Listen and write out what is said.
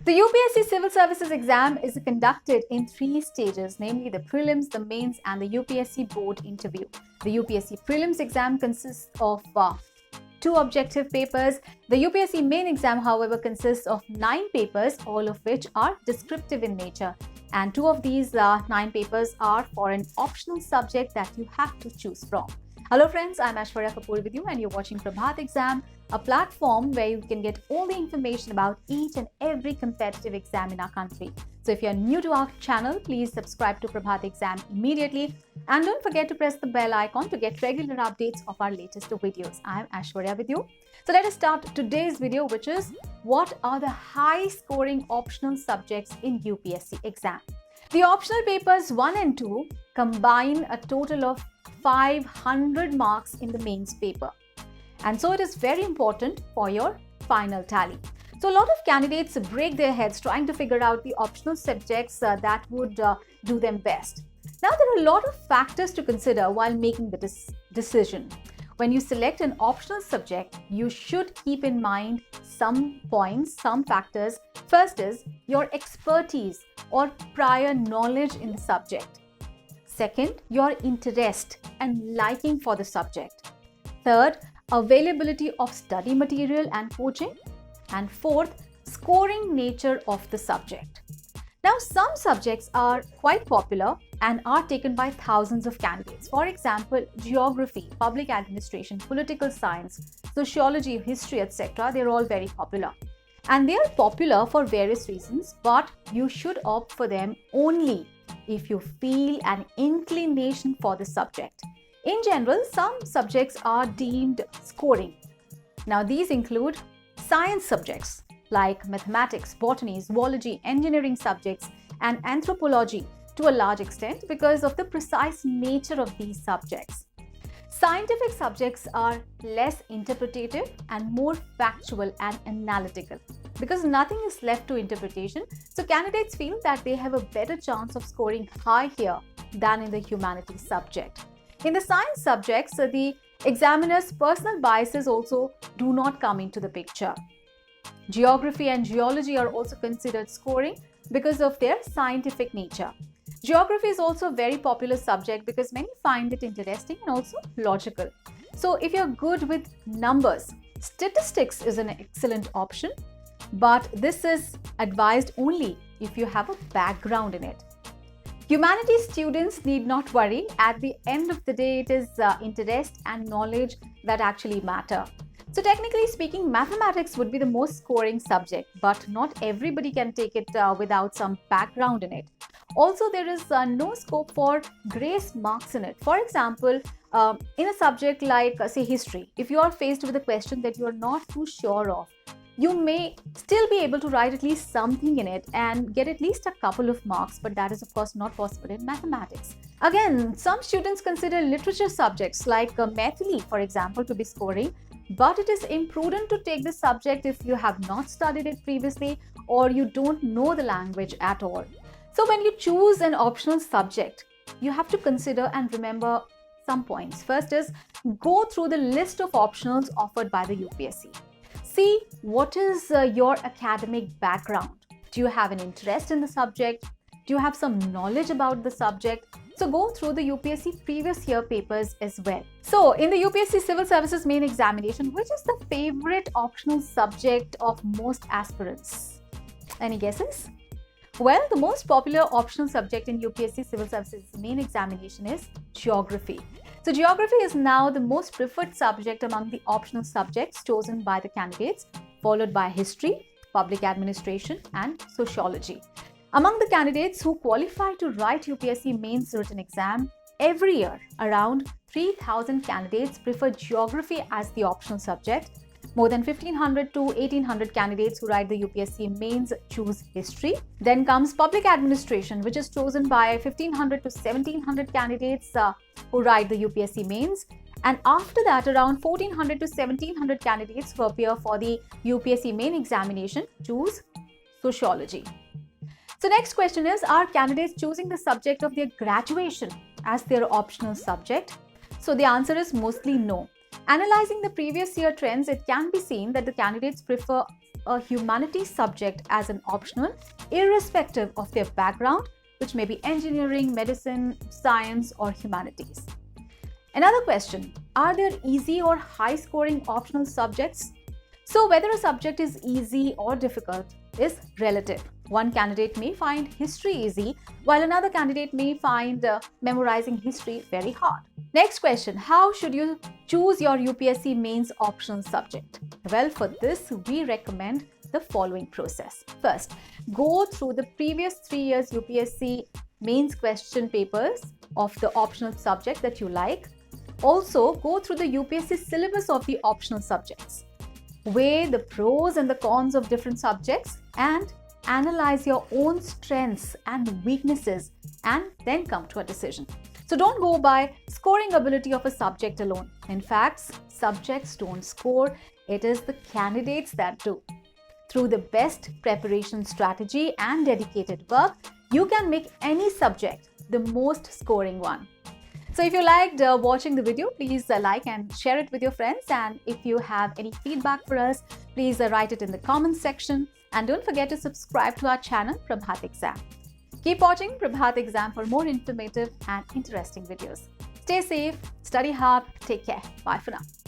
The UPSC Civil Services exam is conducted in 3 stages, namely the prelims, the mains, and the UPSC board interview. The UPSC prelims exam consists of 2 objective papers. The UPSC main exam, however, consists of 9 papers, all of which are descriptive in nature. And 2 of these 9 papers are for an optional subject that you have to choose from. Hello friends, I'm Aishwarya Kapoor with you and you're watching Prabhat Exam, a platform where you can get all the information about each and every competitive exam in our country. So if you're new to our channel, please subscribe to Prabhat Exam immediately and don't forget to press the bell icon to get regular updates of our latest videos. I'm Aishwarya with you. So let us start today's video, which is what are the high scoring optional subjects in UPSC exam. The optional papers 1 and 2 combine a total of 500 marks in the mains paper. And so it is very important for your final tally. So a lot of candidates break their heads trying to figure out the optional subjects that would do them best. Now there are a lot of factors to consider while making the decision. When you select an optional subject, you should keep in mind some points, some factors. First is your expertise or prior knowledge in the subject. Second, your interest and liking for the subject. Third, availability of study material and coaching. And fourth, scoring nature of the subject. Now, some subjects are quite popular and are taken by thousands of candidates. For example, geography, public administration, political science, sociology, history, etc. They're all very popular. And they are popular for various reasons, but you should opt for them only if you feel an inclination for the subject. In general, some subjects are deemed scoring. Now, these include science subjects like mathematics, botany, zoology, engineering subjects, and anthropology to a large extent because of the precise nature of these subjects. Scientific subjects are less interpretative and more factual and analytical because nothing is left to interpretation. So candidates feel that they have a better chance of scoring high here than in the humanities subject. In the science subjects, the examiner's personal biases also do not come into the picture. Geography and geology are also considered scoring because of their scientific nature. Geography is also a very popular subject because many find it interesting and also logical. So if you're good with numbers, statistics is an excellent option, but this is advised only if you have a background in it. Humanities students need not worry. At the end of the day, it is interest and knowledge that actually matter. So technically speaking, mathematics would be the most scoring subject, but not everybody can take it without some background in it. Also, there is no scope for grace marks in it. For example, in a subject like, say, history, if you are faced with a question that you are not too sure of, you may still be able to write at least something in it and get at least a couple of marks, but that is of course not possible in mathematics. Again, some students consider literature subjects like Maithili, for example, to be scoring, but it is imprudent to take this subject if you have not studied it previously or you don't know the language at all. So when you choose an optional subject, you have to consider and remember some points. First is go through the list of optionals offered by the UPSC. See what is your academic background. Do you have an interest in the subject? Do you have some knowledge about the subject? So go through the UPSC previous year papers as well. So in the UPSC Civil Services main examination, which is the favorite optional subject of most aspirants? Any guesses? Well, the most popular optional subject in UPSC Civil Services main examination is geography. So geography is now the most preferred subject among the optional subjects chosen by the candidates, followed by history, public administration, and sociology. Among the candidates who qualify to write UPSC mains written exam, every year around 3,000 candidates prefer geography as the optional subject. More than 1,500 to 1,800 candidates who write the UPSC mains choose history. Then comes public administration, which is chosen by 1,500 to 1,700 candidates who write the UPSC mains. And after that, around 1,400 to 1,700 candidates who appear for the UPSC main examination choose sociology. So next question is, are candidates choosing the subject of their graduation as their optional subject? So the answer is mostly no. Analyzing the previous year trends, it can be seen that the candidates prefer a humanities subject as an optional, irrespective of their background, which may be engineering, medicine, science, or humanities. Another question, are there easy or high scoring optional subjects? So whether a subject is easy or difficult is relative. One candidate may find history easy, while another candidate may find memorizing history very hard. Next question, how should you choose your UPSC mains optional subject? Well, for this, we recommend the following process. First, go through the previous 3 years UPSC mains question papers of the optional subject that you like. Also, go through the UPSC syllabus of the optional subjects. Weigh the pros and the cons of different subjects and analyze your own strengths and weaknesses and then come to a decision. So don't go by scoring ability of a subject alone. In fact, subjects don't score, it is the candidates that do. Through the best preparation strategy and dedicated work, you can make any subject the most scoring one. So if you liked watching the video, please like and share it with your friends. And if you have any feedback for us, please write it in the comments section. And don't forget to subscribe to our channel, Prabhat Exam. Keep watching Prabhat Exam for more informative and interesting videos. Stay safe, study hard, take care. Bye for now.